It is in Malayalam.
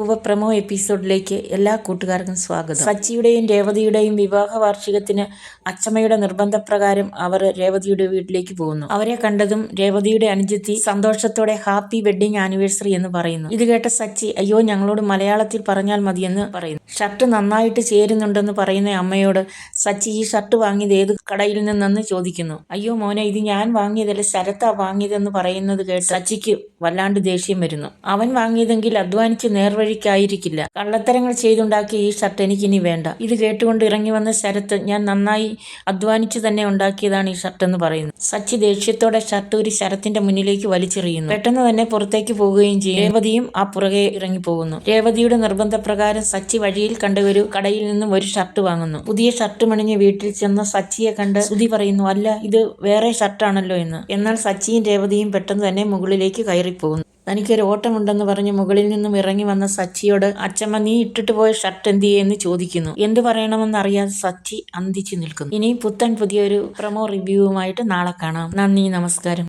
അപൂർവ പ്രമോ എപ്പിസോഡിലേക്ക് എല്ലാ കൂട്ടുകാർക്കും സ്വാഗതം. സച്ചിയുടെയും രേവതിയുടെയും വിവാഹ വാർഷികത്തിന് അച്ചമ്മയുടെ നിർബന്ധപ്രകാരം അവർ രേവതിയുടെ വീട്ടിലേക്ക് പോകുന്നു. അവരെ കണ്ടതും രേവതിയുടെ അനുജത്തി സന്തോഷത്തോടെ ഹാപ്പി വെഡിങ് ആനിവേഴ്സറി എന്ന് പറയുന്നു. ഇത് കേട്ട സച്ചി, അയ്യോ ഞങ്ങളോട് മലയാളത്തിൽ പറഞ്ഞാൽ മതിയെന്ന് പറയുന്നു. ഷർട്ട് നന്നായിട്ട് ചേരുന്നുണ്ടെന്ന് പറയുന്ന അമ്മയോട് സച്ചി ഈ ഷർട്ട് വാങ്ങിയത് ഏത് കടയിൽ നിന്നെന്ന് ചോദിക്കുന്നു. അയ്യോ മോനെ, ഇത് ഞാൻ വാങ്ങിയതല്ല, ശരത്താ വാങ്ങിയതെന്ന് പറയുന്നത് കേട്ട് സച്ചിക്ക് വല്ലാണ്ട് ദേഷ്യം വരുന്നു. അവൻ വാങ്ങിയതെങ്കിൽ അധ്വാനിച്ച് നേർവഴിക്കായിരിക്കില്ല. കള്ളത്തരങ്ങൾ ചെയ്തുണ്ടാക്കിയ ഈ ഷർട്ട് എനിക്കിനി വേണ്ട. ഇത് കേട്ടുകൊണ്ട് ഇറങ്ങി വന്ന ശരത്ത്, ഞാൻ നന്നായി അധ്വാനിച്ച് തന്നെ ഉണ്ടാക്കിയതാണ് ഈ ഷർട്ട് എന്ന് പറയുന്നു. സച്ചി ദേഷ്യത്തോടെ ഷർട്ട് ഒരു ശരത്തിന്റെ മുന്നിലേക്ക് വലിച്ചെറിയുന്നു. പെട്ടെന്ന് തന്നെ പുറത്തേക്ക് പോവുകയും ചെയ്യും. രേവതിയും ആ പുറകെ ഇറങ്ങി പോകുന്നു. രേവതിയുടെ നിർബന്ധപ്രകാരം സച്ചി വഴിയിൽ കണ്ട ഒരു കടയിൽ നിന്നും ഒരു ഷർട്ട് വാങ്ങുന്നു. പുതിയ ഷർട്ട് മണിഞ്ഞ് വീട്ടിൽ ചെന്ന സച്ചിയെ കണ്ട് ശ്രുതി പറയുന്നു, അല്ല ഇത് വേറെ ഷർട്ടാണല്ലോ എന്ന്. എന്നാൽ സച്ചിയും രേവതിയും പെട്ടെന്ന് തന്നെ മുകളിലേക്ക് കയറിപ്പോകുന്നു. തനിക്കൊരു ഓട്ടമുണ്ടെന്ന് പറഞ്ഞ് മുകളിൽ നിന്നും ഇറങ്ങി വന്ന സച്ചിയോട് അച്ചമ്മ, നീ ഇട്ടിട്ട് പോയ ഷർട്ട് എന്തിയെ എന്ന് ചോദിക്കുന്നു. എന്തു പറയണമെന്നറിയാതെ സച്ചി അന്തിച്ചു നിൽക്കുന്നു. ഇനി പുതിയൊരു പ്രമോ റിവ്യൂവുമായിട്ട് നാളെ കാണാം. നന്ദി, നമസ്കാരം.